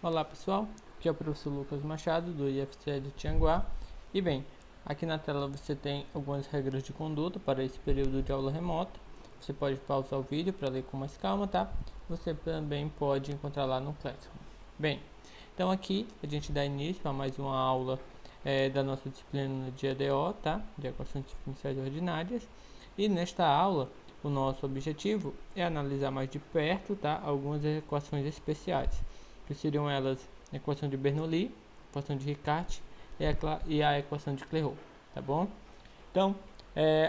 Olá pessoal, aqui é o professor Lucas Machado do IFCE de Tianguá. E bem, aqui na tela você tem algumas regras de conduta para esse período de aula remota. Você pode pausar o vídeo para ler com mais calma, tá? Você também pode encontrar lá no Classroom. Bem, então aqui a gente dá início a mais uma aula da nossa disciplina de EDO, tá? De Equações Diferenciais Ordinárias. E nesta aula, o nosso objetivo é analisar mais de perto, tá? Algumas equações especiais, que seriam elas a equação de Bernoulli, a equação de Riccati e a equação de Clairaut, tá bom? Então,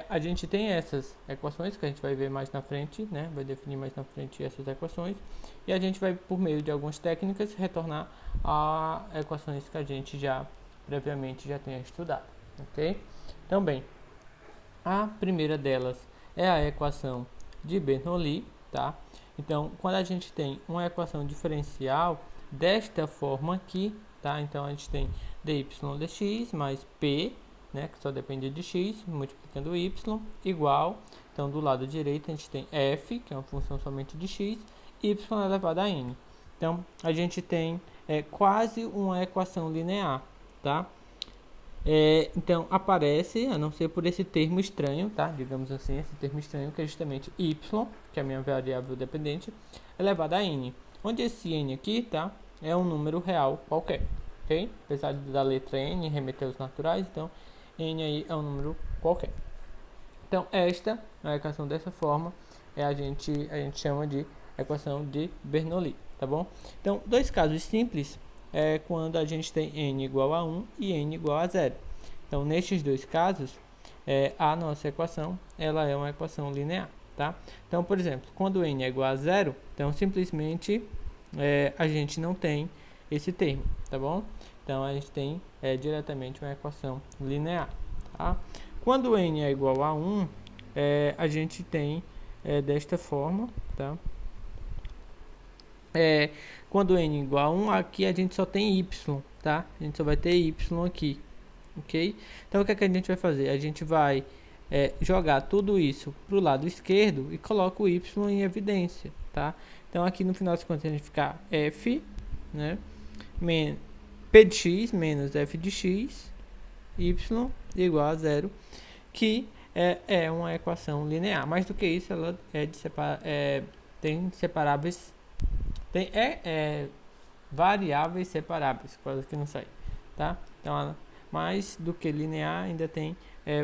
a gente tem essas equações que a gente vai ver mais na frente, né? Vai definir mais na frente essas equações. E a gente vai, por meio de algumas técnicas, retornar a equações que a gente já previamente já tenha estudado, ok? Então, bem, a primeira delas é a equação de Bernoulli, tá? Então, quando a gente tem uma equação diferencial desta forma aqui, tá? Então, a gente tem dy dx mais p, né, que só depende de x, multiplicando y, igual. Então, do lado direito, a gente tem f, que é uma função somente de x, y elevado a n. Então, a gente tem quase uma equação linear, tá? Então, aparece, a não ser por esse termo estranho, tá? Digamos assim, esse termo estranho que é justamente y, que é a minha variável dependente, elevado a n. Onde esse n aqui, tá? É um número real qualquer, ok? Apesar da letra n remeter aos naturais, então n aí é um número qualquer. Então, esta é a equação dessa forma, a gente chama de equação de Bernoulli, tá bom? Então, dois casos simples é quando a gente tem n igual a 1 e n igual a 0. Então, nestes dois casos, a nossa equação ela é uma equação linear, tá? Então, por exemplo, quando n é igual a 0, então simplesmente a gente não tem esse termo, tá bom? Então, a gente tem diretamente uma equação linear, tá? Quando n é igual a 1, a gente tem desta forma, tá? Quando n é igual a 1, aqui a gente só tem y, tá? A gente só vai ter y aqui, ok? Então, o que é que a gente vai fazer? A gente vai jogar tudo isso para o lado esquerdo e coloca o y em evidência, tá? Então, aqui no final das contas, a gente fica f, né? P de x menos f de x, y igual a 0, que é uma equação linear. Mais do que isso, ela tem separáveis, tem variáveis separáveis, quase que não sai, tá? Então, mais do que linear, ainda tem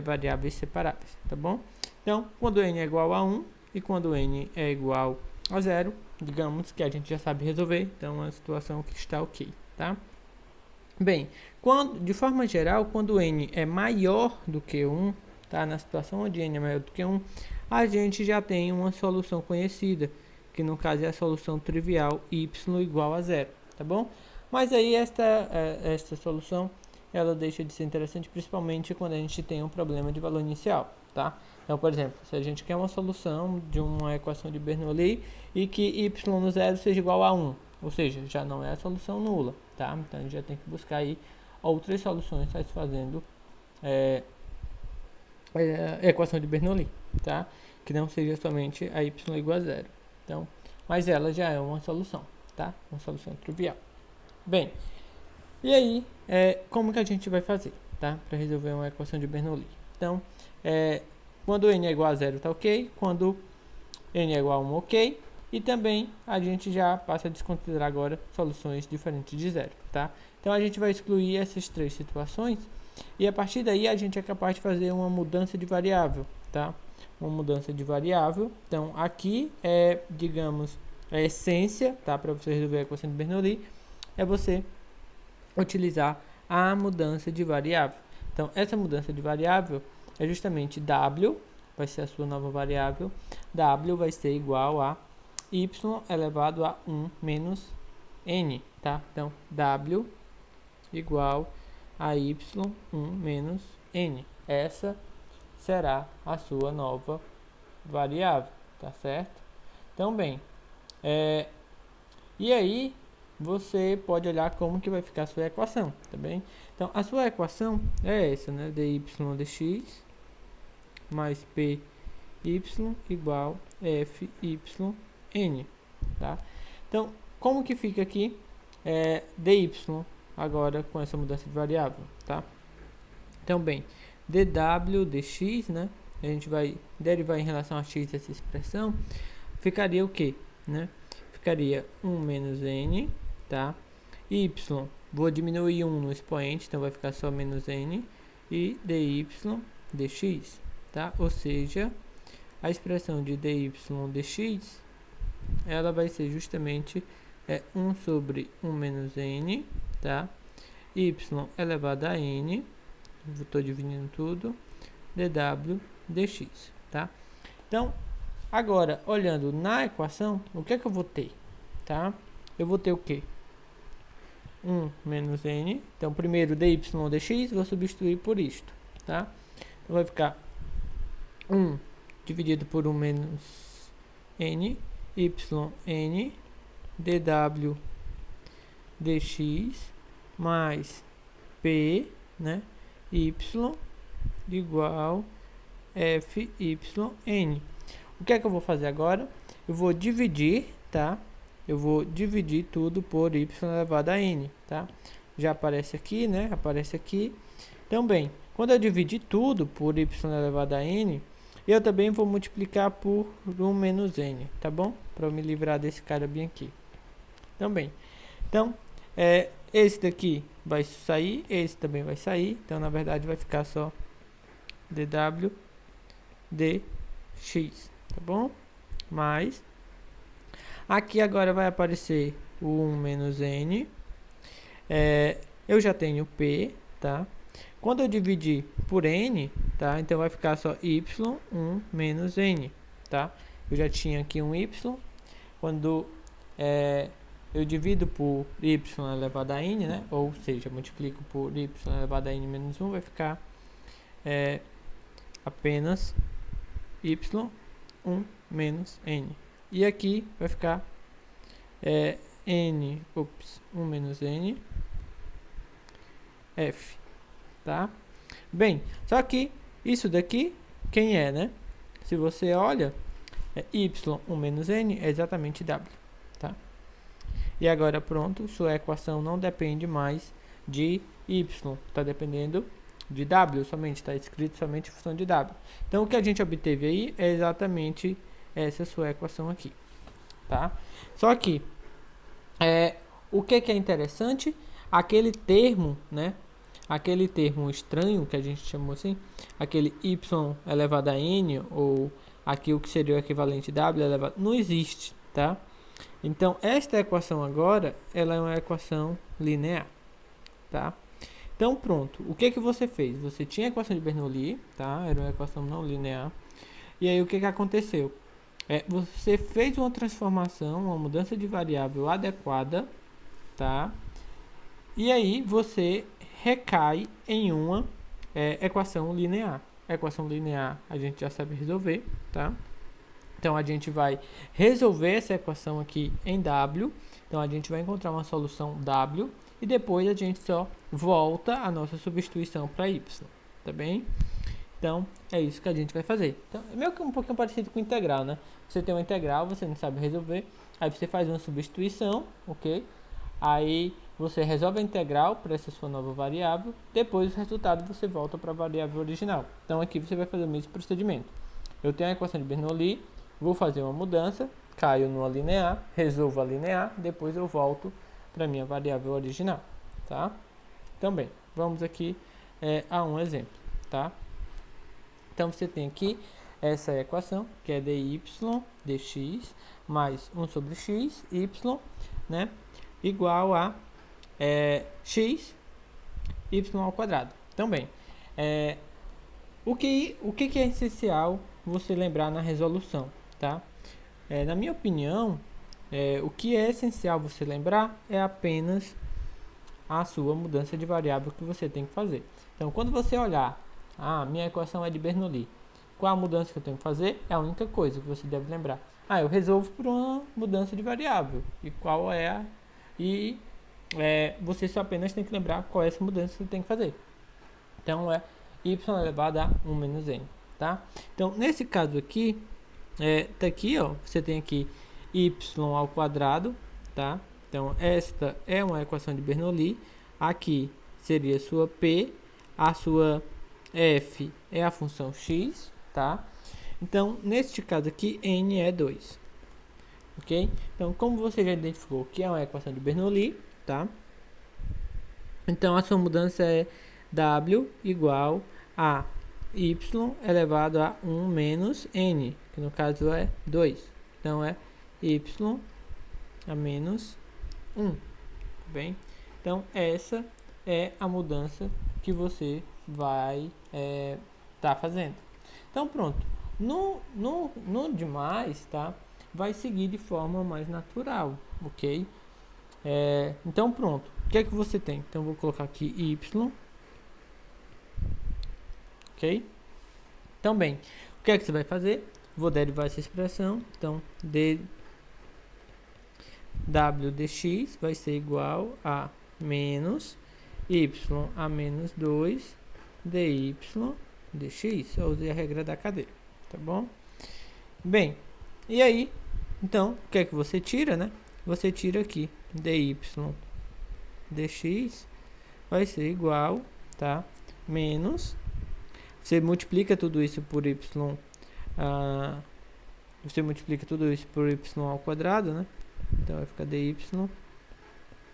variáveis separáveis, tá bom? Então, quando n é igual a 1 e quando n é igual a 0, digamos que a gente já sabe resolver, então é uma situação que está ok, tá? Bem, de forma geral, quando n é maior do que 1, tá? Na situação onde n é maior do que 1, a gente já tem uma solução conhecida, que no caso é a solução trivial y igual a 0, tá bom? Mas aí esta solução, ela deixa de ser interessante, principalmente quando a gente tem um problema de valor inicial, tá? Então, por exemplo, se a gente quer uma solução de uma equação de Bernoulli e que y no zero seja igual a 1, ou seja, já não é a solução nula, tá? Então, a gente já tem que buscar aí outras soluções satisfazendo a equação de Bernoulli, tá? Que não seja somente a y igual a 0. Então, mas ela já é uma solução, tá? Uma solução trivial. Bem, e aí, como que a gente vai fazer, tá? Para resolver uma equação de Bernoulli. Então, quando n é igual a 0, tá ok? Quando n é igual a 1, ok? E também a gente já passa a desconsiderar agora soluções diferentes de 0, tá? Então, a gente vai excluir essas três situações e a partir daí a gente é capaz de fazer uma mudança de variável, tá? Uma mudança de variável. Então, aqui digamos, a essência, tá? Para você resolver a equação de Bernoulli, é você utilizar a mudança de variável. Então, essa mudança de variável é justamente w, vai ser a sua nova variável. W vai ser igual a y elevado a 1 menos n, tá? Então, w igual a y1 menos n. Essa será a sua nova variável, tá certo? Então, bem, e aí você pode olhar como que vai ficar a sua equação, tá bem? Então, a sua equação é essa, né? dy dx mais py igual fyn, tá? Então, como que fica aqui dy agora com essa mudança de variável, tá? Então, bem, dw dx, né? A gente vai derivar em relação a x essa expressão. Ficaria o que, né? Ficaria 1 menos n, tá? Y, vou diminuir 1 no expoente, então vai ficar só menos n. E dy dx, tá? Ou seja, a expressão de dy dx, ela vai ser justamente 1 sobre 1 menos n, tá? Y elevado a n, estou dividindo tudo, dw dx, tá? Então, agora, olhando na equação, o que é que eu vou ter, tá? Eu vou ter o quê? 1 menos n, então primeiro dy dx, vou substituir por isto, tá? Então vai ficar 1 dividido por 1 menos n, yn dw dx mais p, né, y igual fyn. O que é que eu vou fazer agora? Eu vou dividir, tá? Eu vou dividir tudo por y elevado a n, tá? Já aparece aqui, né? Aparece aqui. Então, bem, quando eu dividir tudo por y elevado a n, eu também vou multiplicar por 1 menos n, tá bom? Para eu me livrar desse cara bem aqui. Então, bem, então, esse daqui vai sair, esse também vai sair. Então, na verdade, vai ficar só dw dx, tá bom? Mas aqui agora vai aparecer o 1 menos n. Eu já tenho p, tá? Quando eu dividir por n, tá? Então vai ficar só y1 menos n, tá? Eu já tinha aqui um y. Quando eu divido por y elevado a n, né? Ou seja, multiplico por y elevado a n menos 1, vai ficar apenas y1 menos n. E aqui vai ficar 1 menos n f, tá? Bem, só que isso daqui, quem é, né? Se você olha, y1 menos n é exatamente w, tá? E agora pronto, sua equação não depende mais de y, está dependendo de w somente, está escrito somente em função de w. Então o que a gente obteve aí é exatamente essa sua equação aqui, tá? Só que o que é interessante, aquele termo, né? Aquele termo estranho que a gente chamou assim, aquele y elevado a n, ou aqui o que seria o equivalente w elevado, não existe, tá? Então, esta equação agora, ela é uma equação linear, tá? Então, pronto. O que você fez? Você tinha a equação de Bernoulli, tá? Era uma equação não linear. E aí, o que aconteceu? Você fez uma transformação, uma mudança de variável adequada, tá? E aí, você recai em uma equação linear. A equação linear a gente já sabe resolver, tá? Então, a gente vai resolver essa equação aqui em W. Então, a gente vai encontrar uma solução W. E depois a gente só volta a nossa substituição para Y. Tá bem? Então, é isso que a gente vai fazer. Então, é meio que um pouquinho parecido com integral, né? Você tem uma integral, você não sabe resolver. Aí você faz uma substituição, ok? Aí você resolve a integral para essa sua nova variável. Depois, o resultado você volta para a variável original. Então, aqui você vai fazer o mesmo procedimento. Eu tenho a equação de Bernoulli. Vou fazer uma mudança, caio numa linear, resolvo a linear, depois eu volto para minha variável original, tá? Também, vamos aqui a um exemplo, tá? Então, você tem aqui essa equação, que é dy dx mais 1 sobre x, y, né? Igual a x, y ao quadrado. Então, bem, o que é essencial você lembrar na resolução? Tá? Na minha opinião, o que é essencial você lembrar é apenas a sua mudança de variável que você tem que fazer. Então, quando você olhar, minha equação é de Bernoulli, qual a mudança que eu tenho que fazer? É a única coisa que você deve lembrar. Eu resolvo por uma mudança de variável. E qual é a... você só apenas tem que lembrar qual é essa mudança que você tem que fazer. Então, é y elevado a 1 menos n. Tá? Então, nesse caso aqui, tá aqui, ó, você tem aqui y ao quadrado, tá? Então, esta é uma equação de Bernoulli. Aqui seria a sua P, a sua F é a função x, tá? Então, neste caso aqui, n é 2, ok? Então, como você já identificou que é uma equação de Bernoulli, tá? Então, a sua mudança é w igual a y elevado a 1 menos n, que no caso é 2. Então, é y a menos 1, bem? Então, essa é a mudança que você vai tá fazendo. Então, pronto. No demais, tá? Vai seguir de forma mais natural, ok? Então, pronto. O que é que você tem? Então, vou colocar aqui y, ok? Então, bem, o que é que você vai fazer? Vou derivar essa expressão. Então, w dx vai ser igual a menos y a menos 2 dy dx. Eu usei a regra da cadeira, tá bom? Bem, e aí, então, o que é que você tira, né? Você tira aqui dy dx vai ser igual, tá? Menos, você multiplica tudo isso por y, você multiplica tudo isso por y ao quadrado, né? Então vai ficar dy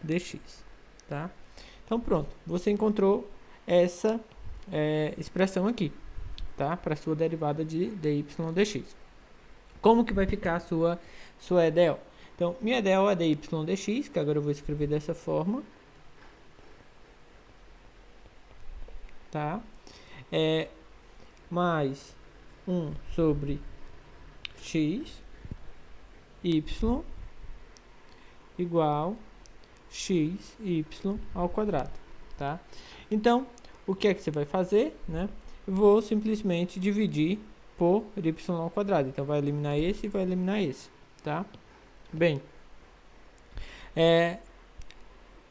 dx, tá? Então pronto, você encontrou essa expressão aqui, tá? Para sua derivada de dy dx. Como que vai ficar a sua EDO? Então, minha EDO é dy dx, que agora eu vou escrever dessa forma, tá? Mais 1 sobre x, y, igual x, y ao quadrado, tá? Então, o que é que você vai fazer, né? Eu vou simplesmente dividir por y ao quadrado. Então, vai eliminar esse e vai eliminar esse, tá? Bem,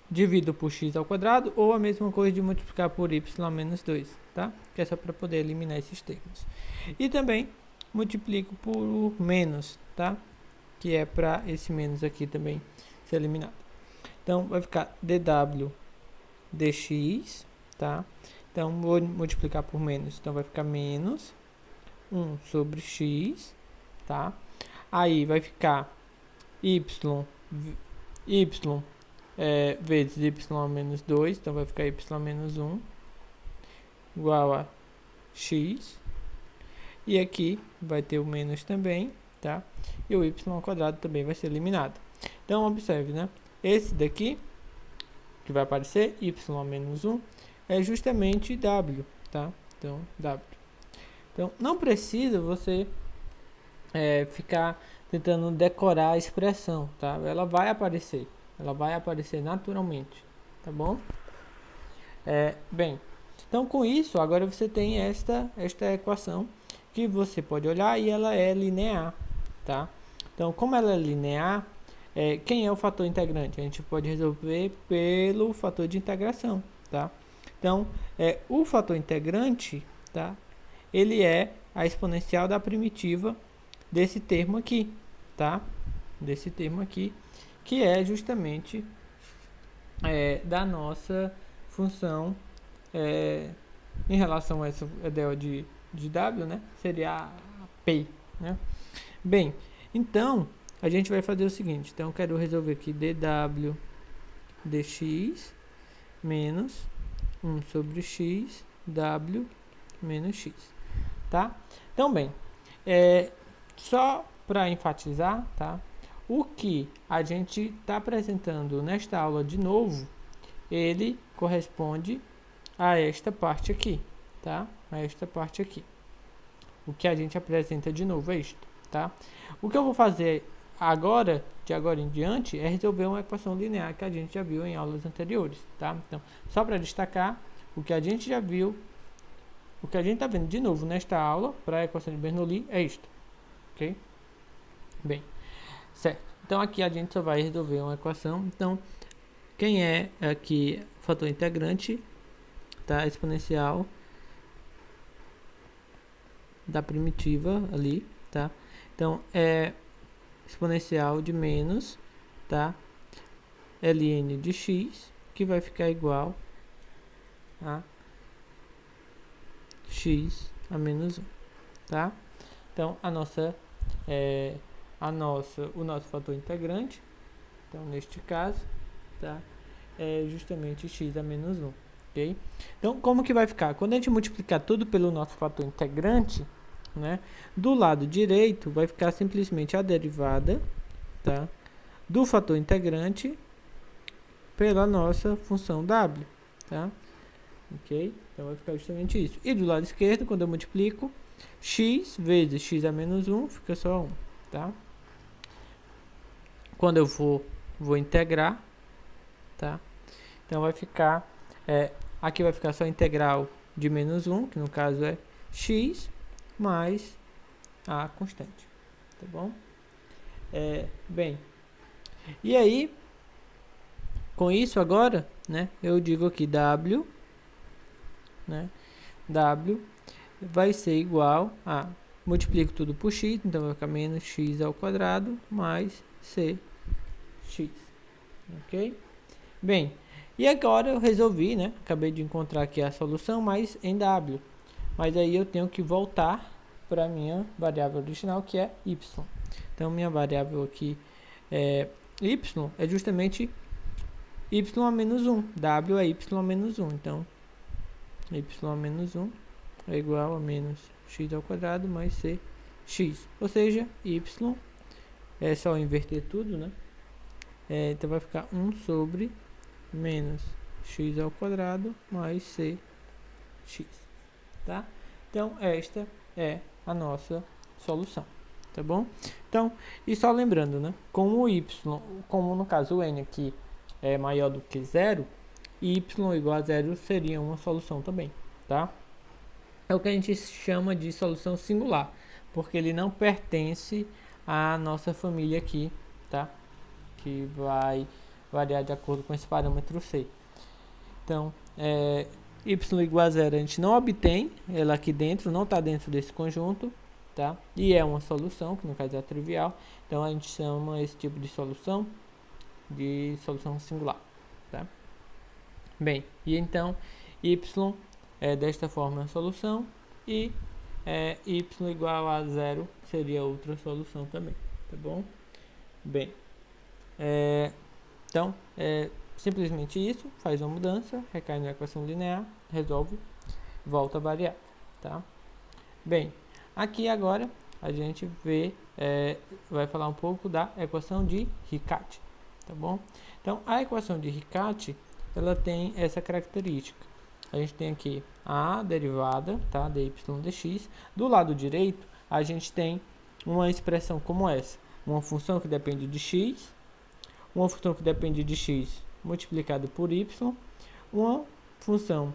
divido por x ao quadrado, ou a mesma coisa de multiplicar por y a menos 2, tá? Que é só para poder eliminar esses termos. E também multiplico por menos, tá? Que é para esse menos aqui também ser eliminado. Então, vai ficar dw dx, tá? Então, vou multiplicar por menos. Então, vai ficar menos 1 sobre x, tá? Aí, vai ficar y vezes y a menos 2. Então, vai ficar y a menos 1 igual a x. E aqui vai ter o menos também, tá? E o y ao quadrado também vai ser eliminado. Então, observe, né? Esse daqui, que vai aparecer, y a menos 1, é justamente w, tá? Então, w. Então, não precisa você ficar tentando decorar a expressão, tá? Ela vai aparecer naturalmente, tá bom? Bem, então com isso, agora você tem esta equação que você pode olhar e ela é linear, tá? Então, como ela é linear, quem é o fator integrante? A gente pode resolver pelo fator de integração, tá? Então, o fator integrante, tá? Ele é a exponencial da primitiva desse termo aqui, tá? Desse termo aqui, que é justamente da nossa função em relação a essa EDO de w, né? Seria a P, né? Bem, então, a gente vai fazer o seguinte. Então, eu quero resolver aqui dw dx menos 1 sobre x, w menos x, tá? Então, bem, só para enfatizar, tá? O que a gente está apresentando nesta aula de novo, ele corresponde a esta parte aqui, tá? A esta parte aqui. O que a gente apresenta de novo é isto, tá? O que eu vou fazer agora, de agora em diante, é resolver uma equação linear que a gente já viu em aulas anteriores, tá? Então, só para destacar, o que a gente já viu, o que a gente está vendo de novo nesta aula, para a equação de Bernoulli, é isto, ok? Bem, certo. Então, aqui a gente só vai resolver uma equação. Então, quem é aqui o fator integrante, tá? Exponencial da primitiva ali, tá? Então, é exponencial de menos, tá? ln de x, que vai ficar igual a x a menos 1, tá? Então, o nosso fator integrante, então neste caso, tá? É justamente x a menos 1, ok? Então, como que vai ficar? Quando a gente multiplicar tudo pelo nosso fator integrante, né? Do lado direito vai ficar simplesmente a derivada, tá? Do fator integrante pela nossa função w, tá? Ok? Então vai ficar justamente isso. E do lado esquerdo, quando eu multiplico, x vezes x a menos 1, fica só 1, tá? Quando eu vou integrar, tá? Então vai ficar, aqui vai ficar só a integral de menos 1, que no caso é x, mais a constante, tá bom? Bem, e aí, com isso agora, né, eu digo aqui w, né, w vai ser igual a, multiplico tudo por x, então vai ficar menos x ao quadrado mais cx, ok? Bem, e agora eu resolvi, né, acabei de encontrar aqui a solução, mas em w, mas aí eu tenho que voltar para a minha variável original, que é y. Então, minha variável aqui y é justamente y a menos 1, w é y a menos 1, então y a menos 1 é igual a menos x ao quadrado mais cx, ou seja, y é só inverter tudo, né? Então vai ficar 1 sobre menos x ao quadrado mais cx, tá? Então esta é a nossa solução, tá bom? Então, e só lembrando, né? Como o y, como no caso o n aqui é maior do que zero, y igual a zero seria uma solução também, tá? É o que a gente chama de solução singular, porque ele não pertence à nossa família aqui, tá? Que vai variar de acordo com esse parâmetro c. Então, y igual a zero a gente não obtém ela aqui dentro, não está dentro desse conjunto, tá? E é uma solução, que no caso é trivial, então a gente chama esse tipo de solução singular, tá? Bem, e então y desta forma a solução, e y igual a zero seria outra solução também, tá bom? Bem, então simplesmente isso, faz uma mudança, recai na equação linear, resolve, volta a variar, tá? Bem, aqui agora a gente vai falar um pouco da equação de Riccati, tá bom? Então, a equação de Riccati, ela tem essa característica. A gente tem aqui a derivada, tá, dy dx. Do lado direito, a gente tem uma expressão como essa. Uma função que depende de x, uma função que depende de x multiplicado por y, uma função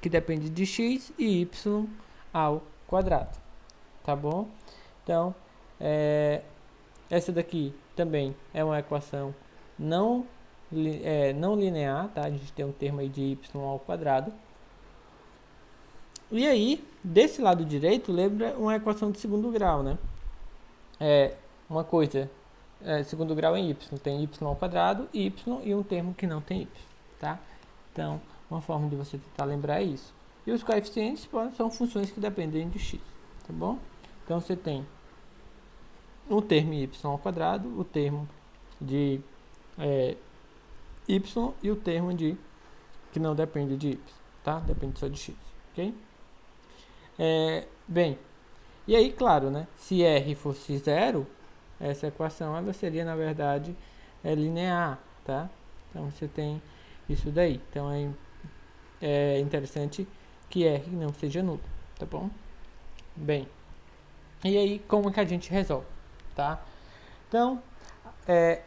que depende de x e y ao quadrado, tá bom? Então, essa daqui também é uma equação não linear, tá? A gente tem um termo aí de y ao quadrado. E aí, desse lado direito, lembra uma equação de segundo grau, né? Uma coisa, segundo grau em y, tem y ao quadrado, y e um termo que não tem y, tá? Então, uma forma de você tentar lembrar é isso. E os coeficientes são funções que dependem de x, tá bom? Então, você tem o termo y ao quadrado, o termo de y e o termo que não depende de y, tá? Depende só de x, ok? Bem, e aí, claro, né? Se r fosse zero, essa equação ela seria, na verdade, linear, tá? Então, você tem isso daí. Então, é interessante que r não seja nulo, tá bom? Bem, e aí, como que a gente resolve, tá? Então,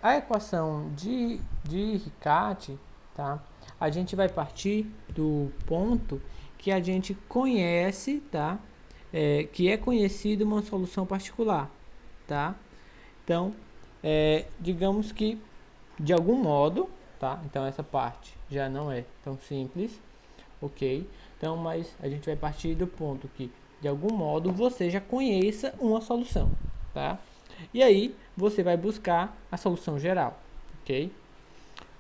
a equação de Riccati, tá? A gente vai partir do ponto que a gente conhece, tá? Que é conhecido uma solução particular, tá? Então, digamos que de algum modo, tá? Então essa parte já não é tão simples, ok? Então, mas a gente vai partir do ponto que de algum modo você já conheça uma solução, tá? E aí você vai buscar a solução geral, ok?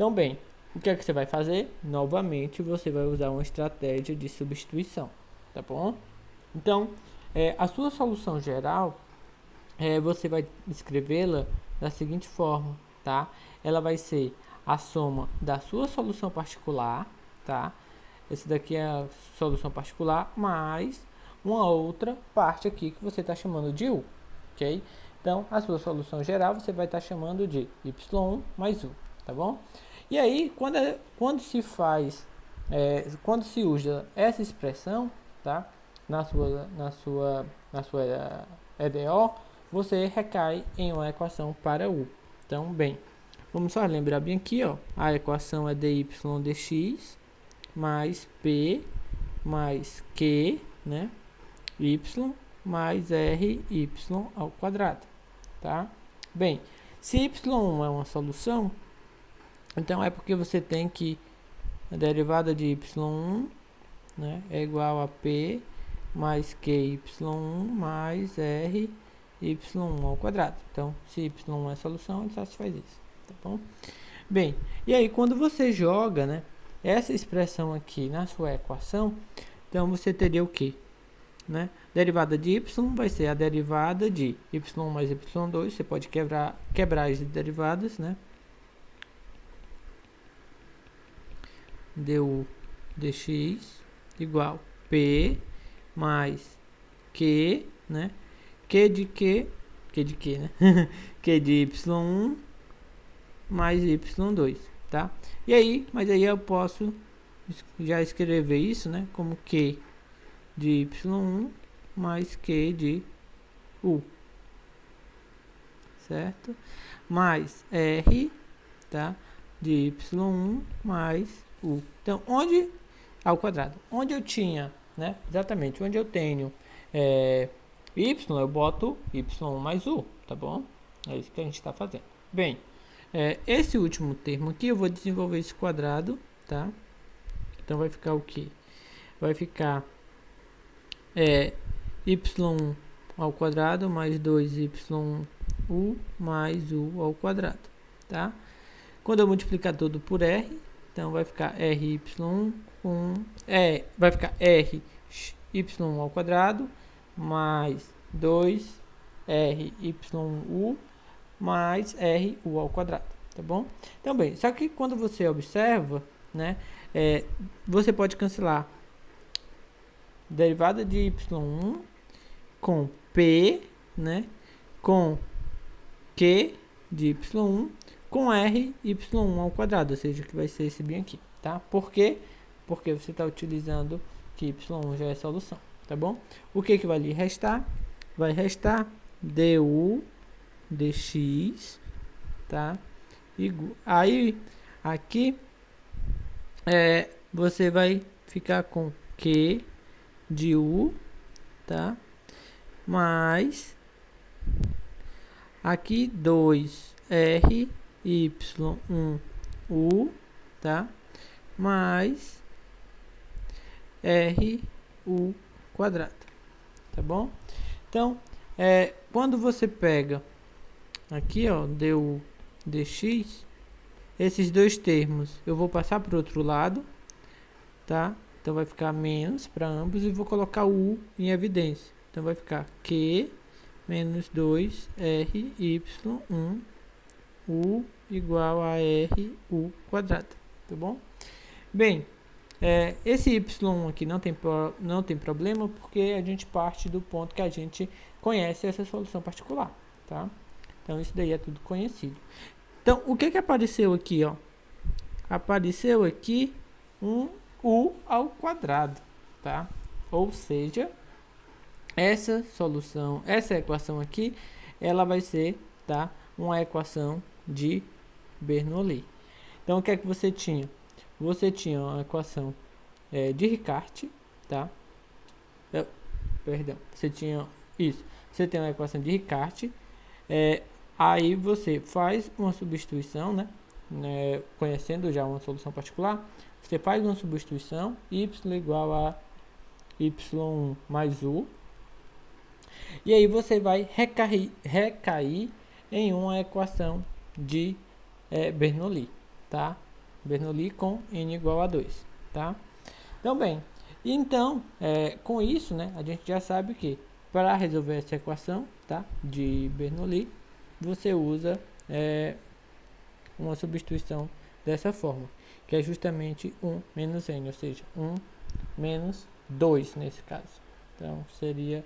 Então, bem, o que é que você vai fazer? Novamente, você vai usar uma estratégia de substituição, tá bom? Então, a sua solução geral, você vai escrevê-la da seguinte forma, tá? Ela vai ser a soma da sua solução particular, tá? Esse daqui é a solução particular, mais uma outra parte aqui que você está chamando de U, ok? Então, a sua solução geral você vai estar chamando de y1 mais U, tá bom? E aí, quando se faz, quando se usa essa expressão, tá? Na sua EDO, você recai em uma equação para U. Então, bem, vamos só lembrar bem aqui, ó, a equação é dy dx mais p mais q, né, y mais ry ao quadrado, tá? Bem, se y1 é uma solução, então é porque você tem que a derivada de y1, né, é igual a p mais qy1 mais ry ao quadrado. Então, se y é solução, ele satisfaz isso, tá bom? Bem, e aí quando você joga, né, essa expressão aqui na sua equação, então você teria o que? Né? Derivada de y vai ser a derivada de y mais y2. Você pode quebrar as derivadas, né? Du dx igual p mais q, né? Q de q, né? Q de y1 mais y2, tá? E aí, mas aí eu posso já escrever isso, né? Como q de y1 mais q de u, certo? Mais r, tá? De y1 mais u. Então, onde ao quadrado, onde eu tinha, né? Exatamente, onde eu tenho y, eu boto y1 mais u, tá bom? É isso que a gente está fazendo. Bem, esse último termo aqui eu vou desenvolver esse quadrado, tá? Então vai ficar o que? Vai ficar y ao quadrado mais 2y u mais u ao quadrado, tá? Quando eu multiplicar tudo por r, então vai ficar ry vai ficar ry ao quadrado mais 2ryu mais ru ao quadrado, tá bom? Então, bem, só que quando você observa, né, você pode cancelar derivada de y1 com p, né, com q de y1 com r y1 ao quadrado, ou seja, que vai ser esse bem aqui, tá? Por quê? Porque você está utilizando que y1 já é solução, tá bom? O que vai lhe restar? Vai restar du dx, tá? Aí, aqui, você vai ficar com q de u, tá? Mais aqui 2r y1 u, tá? Mais r u quadrado, tá bom? Então, quando você pega aqui, ó, du dx, esses dois termos eu vou passar para o outro lado, tá? Então vai ficar menos para ambos e vou colocar o u em evidência. Então vai ficar q menos 2ry1 u igual a ru quadrado, tá bom? Bem, esse y aqui não tem problema, porque a gente parte do ponto que a gente conhece essa solução particular, tá? Então isso daí é tudo conhecido. Então, o que apareceu aqui, ó? Apareceu aqui um u ao quadrado, tá? Ou seja, essa equação aqui, ela vai ser, tá, uma equação de Bernoulli. Então, o que é que você tinha? Você tinha uma equação de Riccati, tá? Perdão, você tinha isso. Você tem uma equação de Riccati. Aí você faz uma substituição, né? Conhecendo já uma solução particular, você faz uma substituição, y igual a y1 mais u, e aí você vai recair em uma equação de Bernoulli, tá? Bernoulli com n igual a 2, tá? Então, bem, então, com isso, né, a gente já sabe que para resolver essa equação, tá, de Bernoulli, você usa uma substituição dessa forma, que é justamente 1 menos n, ou seja, 1 menos 2 nesse caso. Então, seria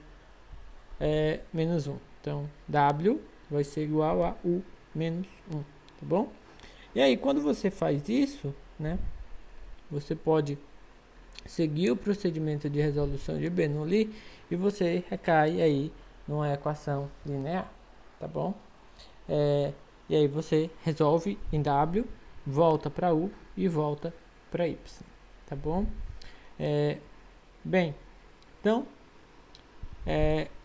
menos 1. Então, W vai ser igual a U menos 1, tá bom? E aí, quando você faz isso, né, você pode seguir o procedimento de resolução de Bernoulli e você recai aí numa equação linear, tá bom? E aí você resolve em W, volta para U e volta para Y, tá bom? Bem, então,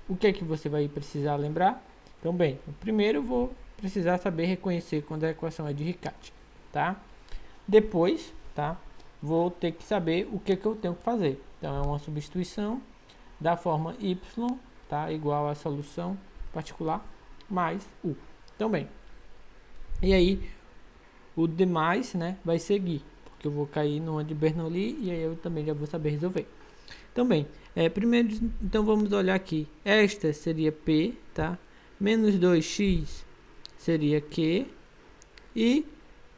o que é que você vai precisar lembrar? Então, bem, primeiro eu vou precisar saber reconhecer quando a equação é de Riccati, tá? Depois, tá? Vou ter que saber o que eu tenho que fazer. Então, é uma substituição da forma y, tá? Igual a solução particular mais u. Então, bem, e aí o demais, né, vai seguir, porque eu vou cair numa de Bernoulli e aí eu também já vou saber resolver. Então, bem, primeiro, então vamos olhar aqui. Esta seria P, tá? Menos 2x seria Q. E,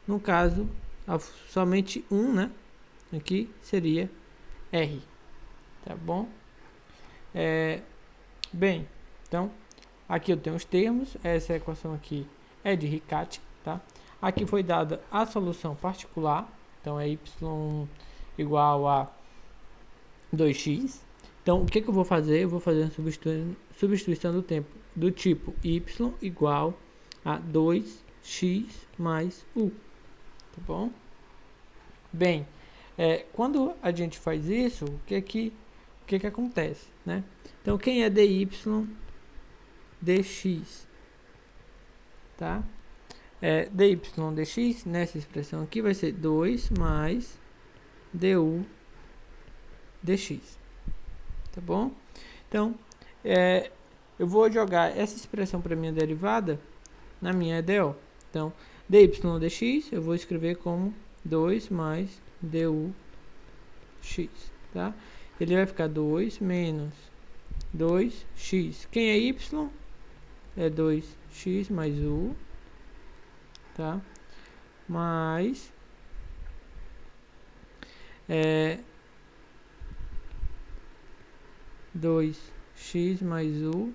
no caso, somente 1, né? Aqui seria R. Tá bom? Bem, então, aqui eu tenho os termos. Essa equação aqui é de Riccati, tá? Aqui foi dada a solução particular. Então, é y igual a 2x. Então, o que eu vou fazer? Eu vou fazer uma substituição do tempo do tipo y igual a 2x mais u. Tá bom? Bem, quando a gente faz isso, o que acontece, né? Então, quem é dy dx, tá? Dy dx, nessa expressão aqui, vai ser 2 mais du dx, tá bom? Então, eu vou jogar essa expressão para minha derivada na minha EDO. Então, dy dx eu vou escrever como 2 mais du x, tá? Ele vai ficar 2 menos 2x. Quem é y? É 2x mais u, tá? Mais 2x mais u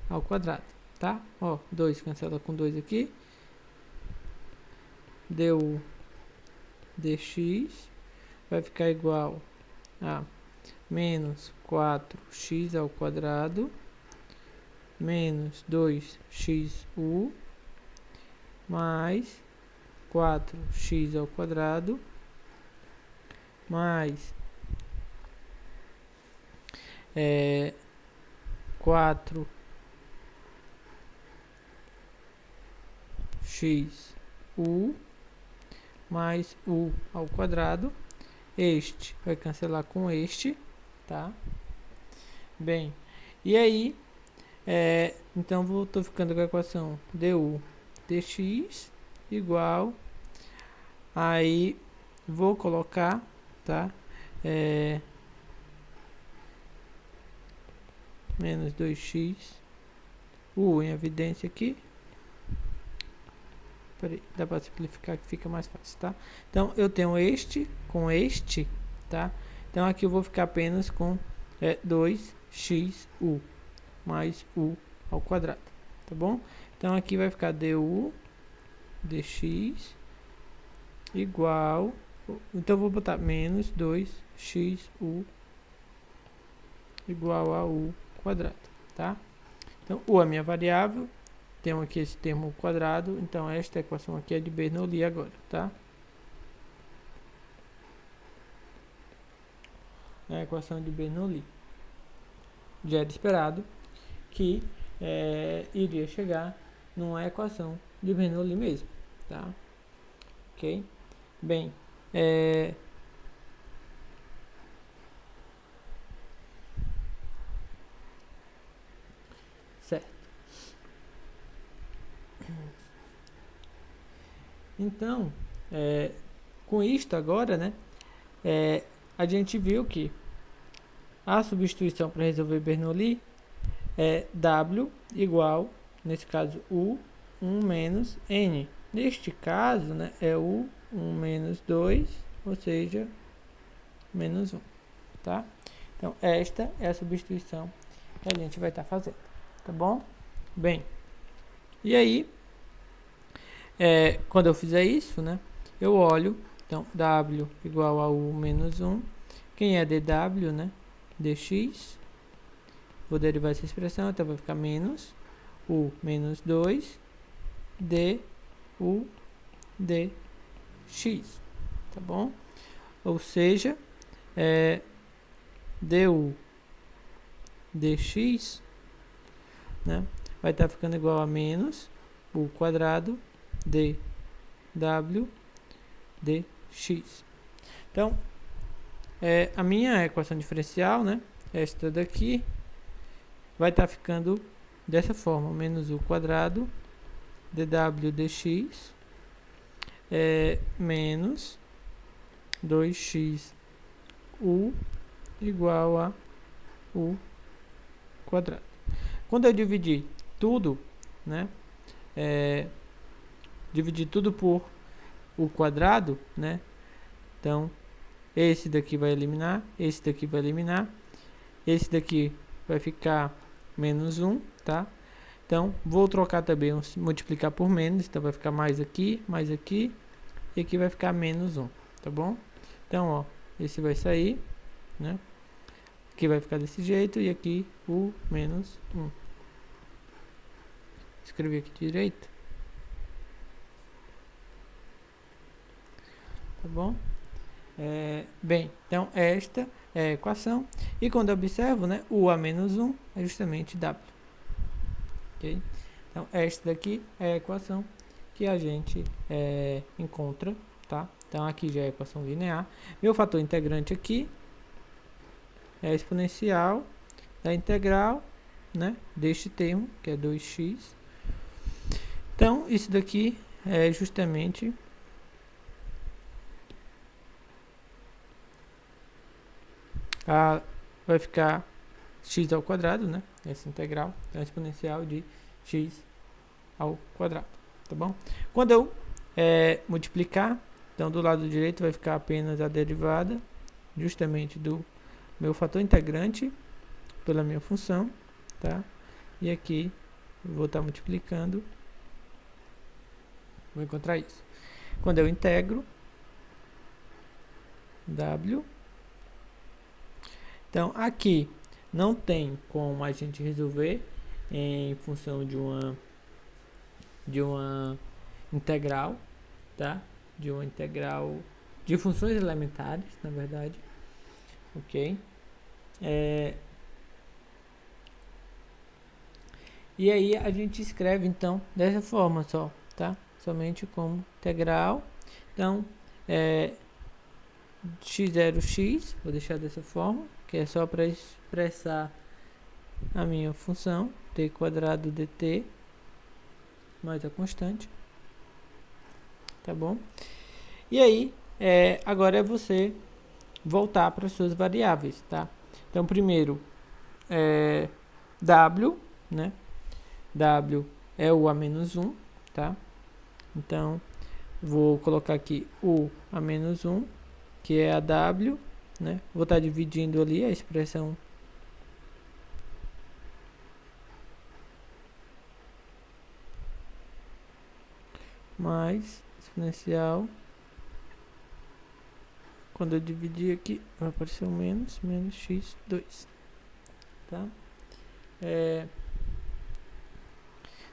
ao quadrado, tá? Ó, 2 cancela com 2 aqui. Du dx vai ficar igual a menos 4x ao quadrado menos 2xu mais 4x ao quadrado mais 4x u mais u ao quadrado. Este vai cancelar com este, tá? Bem, e aí, então estou ficando com a equação du dx igual, aí vou colocar, tá? Menos 2x, u em evidência aqui. Peraí, dá para simplificar que fica mais fácil, tá? Então, eu tenho este com este, tá? Então, aqui eu vou ficar apenas com 2xu mais u ao quadrado, tá bom? Então, aqui vai ficar du dx igual... Então, eu vou botar menos 2xu igual a u quadrado, tá? Então, u é a minha variável. Temos aqui esse termo quadrado, então esta equação aqui é de Bernoulli agora, tá? É a equação de Bernoulli. Já era esperado que iria chegar numa equação de Bernoulli mesmo, tá? Ok? Bem, certo. Então, com isto agora, né, a gente viu que a substituição para resolver Bernoulli é W igual, nesse caso, U 1 menos N. Neste caso, né, é U 1 menos 2, ou seja, menos 1, tá? Então, esta é a substituição que a gente vai estar fazendo, tá bom? Bem, e aí, quando eu fizer isso, né, eu olho, então, W igual a U menos 1, quem é dW, né, dx, vou derivar essa expressão, então vai ficar menos U menos 2, du dx, tá bom? Ou seja, du dx, né, vai estar ficando igual a menos U quadrado dw dx. Então, a minha equação diferencial, né, esta daqui, vai estar ficando dessa forma, menos U quadrado dw dx menos 2x u igual a U quadrado. Quando eu dividir tudo, né, dividir tudo por U quadrado, né, então esse daqui vai eliminar, esse daqui vai eliminar, esse daqui vai ficar menos 1, tá? Então, vou trocar também, multiplicar por menos, então vai ficar mais aqui, e aqui vai ficar menos 1, tá bom? Então, ó, esse vai sair, né? Aqui vai ficar desse jeito, e aqui o menos 1. Escrevi aqui direito. Tá bom? Bem, então esta é a equação. E quando eu observo, né, o a menos 1 é justamente W. Ok? Então, esta daqui é a equação que a gente encontra, tá? Então, aqui já é a equação linear. Meu fator integrante aqui é a exponencial da integral, né, deste termo, que é 2x. Então, isso daqui é justamente vai ficar x ao quadrado, né? Essa integral é a exponencial de x ao quadrado, tá bom? Quando eu multiplicar, então do lado direito vai ficar apenas a derivada, justamente do meu fator integrante pela minha função, tá? E aqui eu vou estar multiplicando, vou encontrar isso. Quando eu integro, W. Então, aqui não tem como a gente resolver em função de uma integral, tá? De uma integral de funções elementares, na verdade, ok? E aí a gente escreve então dessa forma só, tá? Somente como integral. Então, x0x, vou deixar dessa forma, que é só para expressar a minha função, t quadrado dt, mais a constante, tá bom? E aí, agora é você voltar para as suas variáveis, tá? Então, primeiro, w, né? W é o a menos 1, tá? Então, vou colocar aqui o a menos 1, que é a w, né? Vou estar dividindo ali a expressão mais exponencial. Quando eu dividir aqui, vai aparecer o menos x2, tá?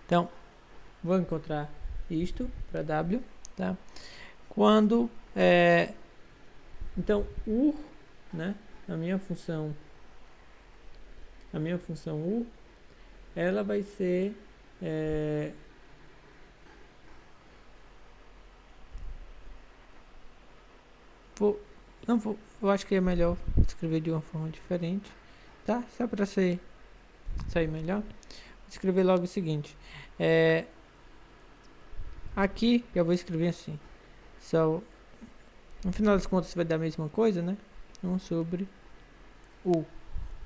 Então, vou encontrar isto para w, tá? Quando então u, né, a minha função u, ela vai ser eu acho que é melhor escrever de uma forma diferente, tá? Só para sair melhor. Vou escrever logo o seguinte: aqui eu vou escrever assim, No final das contas vai dar a mesma coisa, né? 1 sobre U,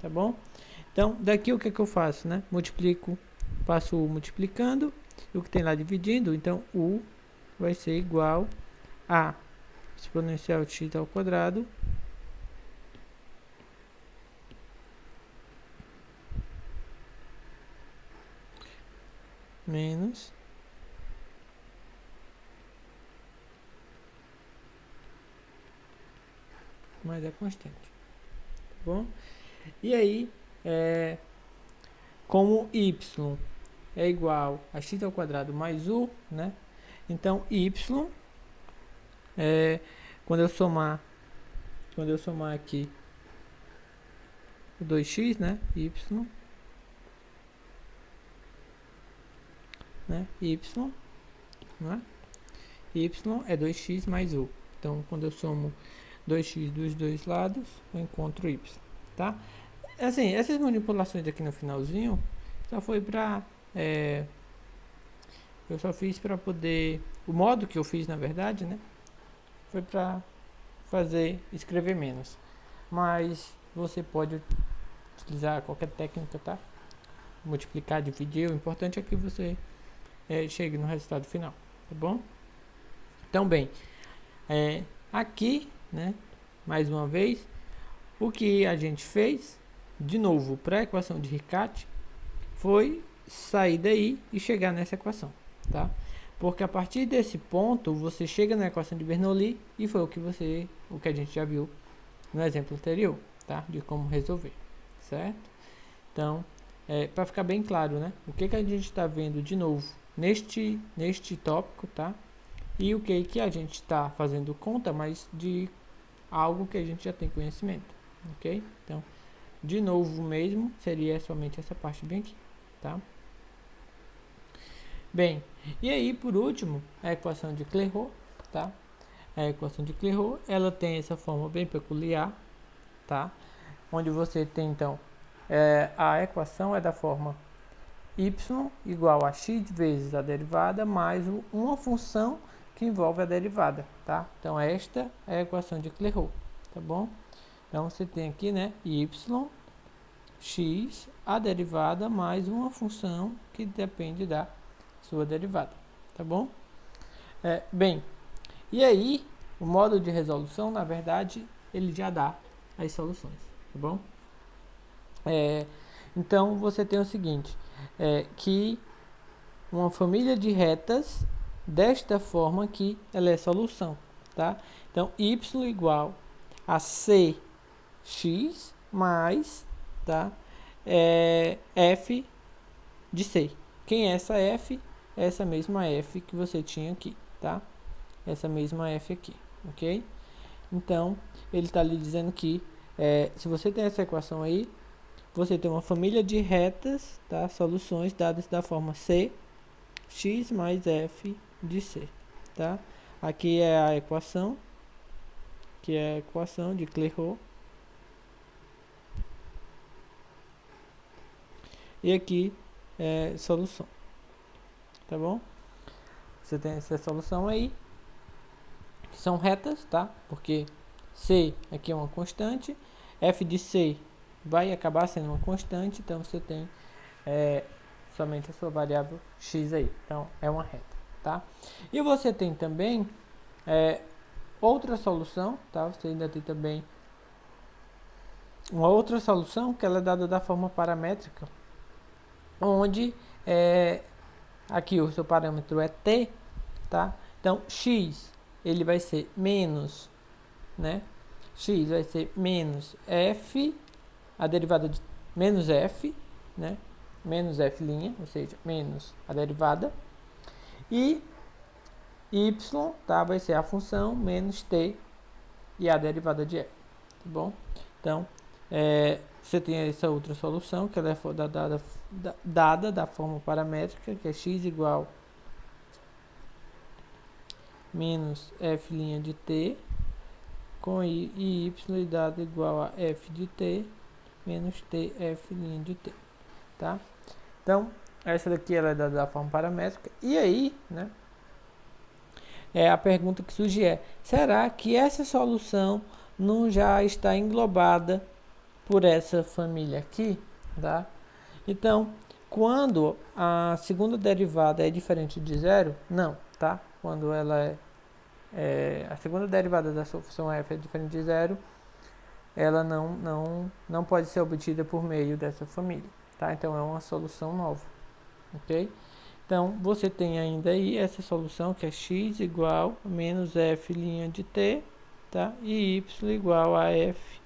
tá bom? Então, daqui o que é que eu faço, né? Multiplico, passo U multiplicando, e o que tem lá dividindo, então U vai ser igual a exponencial de x ao quadrado menos mais a constante, tá bom? E aí, como y é igual a x ao quadrado mais u, né? Então y, quando eu somar aqui o 2x, né? Y, né? Y, né? Y é 2x mais u. Então, quando eu somo 2x dos dois lados, eu encontro y, tá? Assim, essas manipulações aqui no finalzinho só foi para eu só fiz para poder, o modo que eu fiz na verdade, né, foi para escrever menos, mas você pode utilizar qualquer técnica, tá? Multiplicar, dividir, o importante é que você chegue no resultado final, tá bom? Então, bem, aqui, né, mais uma vez, o que a gente fez, de novo, para a equação de Riccati, foi sair daí e chegar nessa equação, tá? Porque a partir desse ponto, você chega na equação de Bernoulli e foi o que a gente já viu no exemplo anterior, tá? De como resolver, certo? Então, para ficar bem claro, né? O que a gente está vendo de novo neste tópico, tá? E o que a gente está fazendo conta, mas de algo que a gente já tem conhecimento, ok? Então, de novo mesmo, seria somente essa parte bem aqui, tá? Bem, e aí por último, a equação de Clairaut, tá? A equação de Clairaut, ela tem essa forma bem peculiar, tá? Onde você tem então, a equação é da forma y igual a x vezes a derivada mais uma função que envolve a derivada, tá? Então esta é a equação de Clairaut, tá bom? Então você tem aqui, né, y, x, a derivada mais uma função que depende da sua derivada, tá bom? Bem, e aí o modo de resolução, na verdade, ele já dá as soluções, tá bom? Então você tem o seguinte, que uma família de retas desta forma aqui, ela é solução, tá? Então y igual a cx mais, tá? F de C. Quem é essa F? Essa mesma F que você tinha aqui, tá? Essa mesma F aqui, ok? Então, ele está lhe dizendo que se você tem essa equação aí, você tem uma família de retas, tá? Soluções dadas da forma C, x mais F de C, tá? Aqui é a equação, que é a equação de Clairaut. E aqui é solução, tá bom? Você tem essa solução aí, que são retas, tá? Porque C aqui é uma constante, F de C vai acabar sendo uma constante, então você tem somente a sua variável x aí, então é uma reta, tá? E você tem também outra solução, tá? Você ainda tem também uma outra solução que ela é dada da forma paramétrica, onde aqui o seu parâmetro é t, tá? Então x ele vai ser menos, né? X vai ser menos f, a derivada de menos f, né? Menos f', ou seja, menos a derivada, e y, tá? Vai ser a função menos t e a derivada de f, tá bom? Então, você tem essa outra solução, que ela é dada da forma paramétrica, que é x igual menos f' de t, com y dado igual a f de t, menos t f' de t, tá? Então, essa daqui ela é dada da forma paramétrica, e aí, né, a pergunta que surge é: será que essa solução não já está englobada por essa família aqui, tá? Então, quando a segunda derivada é diferente de zero, não, tá? Quando ela a segunda derivada da sua função f é diferente de zero, ela não pode ser obtida por meio dessa família, tá? Então, é uma solução nova, ok? Então, você tem ainda aí essa solução que é x igual a menos f' de t, tá? E y igual a f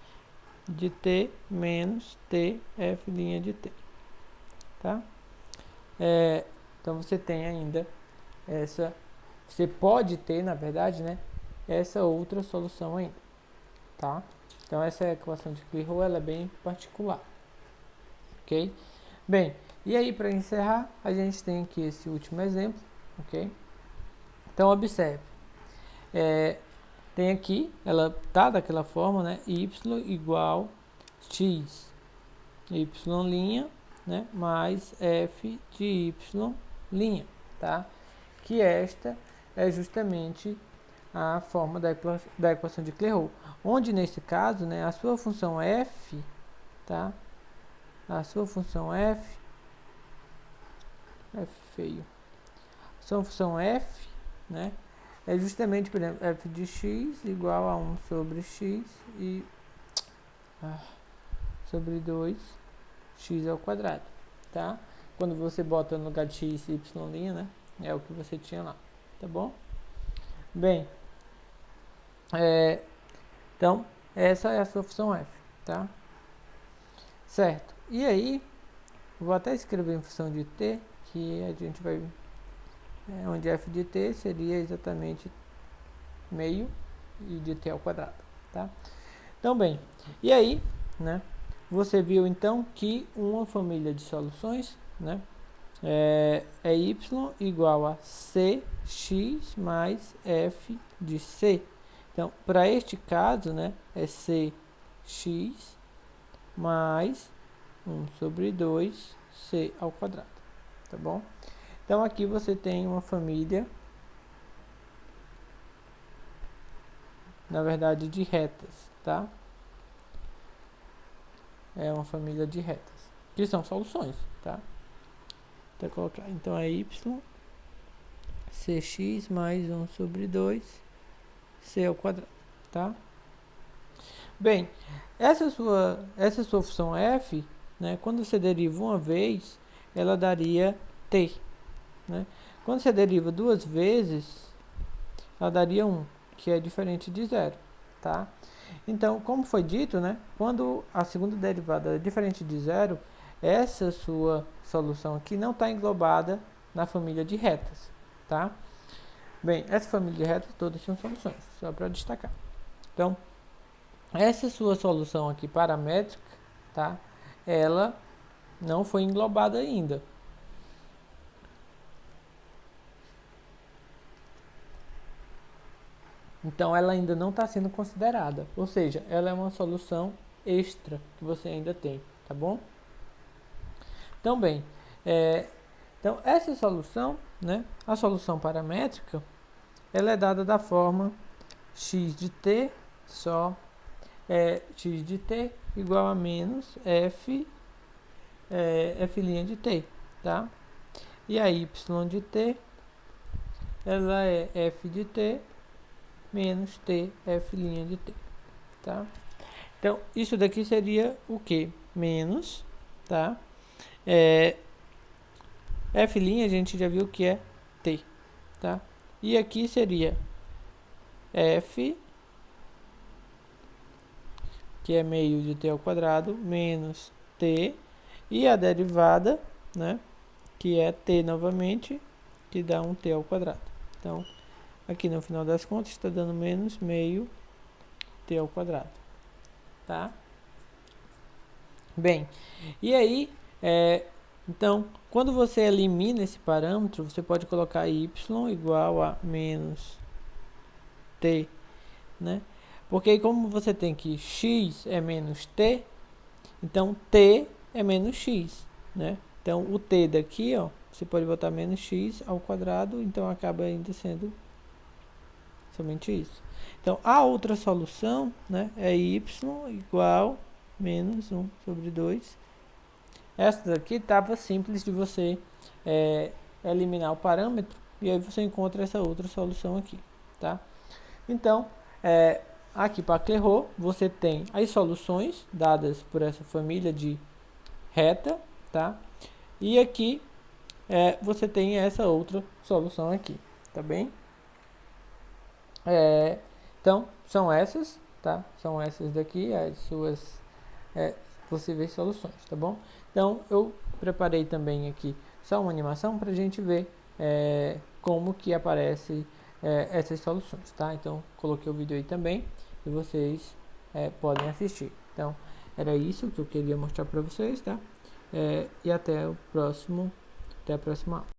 de t menos t f' de t, tá? Então, você tem ainda essa... Você pode ter, na verdade, né, essa outra solução ainda, tá? Então, essa equação de Clairaut, ela é bem particular, ok? Bem, e aí, para encerrar, a gente tem aqui esse último exemplo, ok? Então, observe. Tem aqui, ela tá daquela forma, né? Y igual x, y', né? Mais f de y', tá? Que esta é justamente a forma da equação de Clairaut, onde nesse caso, né, a sua função f, tá? A sua função f feio. A sua função f, né, é justamente, por exemplo, f de x igual a 1 sobre x e sobre 2 x ao quadrado, tá? Quando você bota no lugar de x y', né, é o que você tinha lá, tá bom? Bem, então, essa é a sua função f, tá? Certo. E aí, vou até escrever em função de t, que a gente vai... onde f de t seria exatamente meio e de t ao quadrado, tá? Então, bem, e aí, né, você viu então que uma família de soluções, né, é y igual a cx mais f de c. Então, para este caso, né, é cx mais 1 sobre 2c ao quadrado, tá bom? Então, aqui você tem uma família, na verdade, de retas, tá? É uma família de retas, que são soluções, tá? Então, colocar, então é y, cx mais 1 sobre 2, c ao quadrado, tá? Bem, essa sua função f, né, quando você deriva uma vez, ela daria t, né? Quando você deriva duas vezes, ela daria 1, que é diferente de zero, tá? Então, como foi dito, né, quando a segunda derivada é diferente de zero, essa sua solução aqui não está englobada na família de retas, tá? Bem, essa família de retas todas são soluções, só para destacar. Então, essa sua solução aqui paramétrica, tá? Ela não foi englobada ainda. Então, ela ainda não está sendo considerada. Ou seja, ela é uma solução extra que você ainda tem, tá bom? Então, bem, então essa solução, né, a solução paramétrica, ela é dada da forma x de t só x de t igual a menos f f' de t, tá? E a y de t, ela é f de t menos t f' de t, tá? Então, isso daqui seria o que? Menos, tá? F' a gente já viu que é t, tá? E aqui seria f, que é meio de t ao quadrado, menos t, e a derivada, né, que é t novamente, que dá um t ao quadrado. Então, aqui no final das contas está dando menos meio t ao quadrado, tá? Bem, e aí, então, quando você elimina esse parâmetro, você pode colocar y igual a menos t, né? Porque aí, como você tem que x é menos t, então t é menos x, né? Então, o t daqui, ó, você pode botar menos x ao quadrado, então acaba ainda sendo Somente isso. Então, a outra solução, né, é y igual menos 1 sobre 2. Essa daqui estava simples de você eliminar o parâmetro, e aí você encontra essa outra solução aqui, tá? Então, aqui para Clairaut, você tem as soluções dadas por essa família de reta, tá? E aqui você tem essa outra solução aqui, tá bem? Então, são essas, tá? São essas daqui as suas possíveis soluções, tá bom? Então, eu preparei também aqui só uma animação para a gente ver como que aparece essas soluções, tá? Então, coloquei o vídeo aí também e vocês podem assistir. Então, era isso que eu queria mostrar para vocês, tá? E até a próxima aula.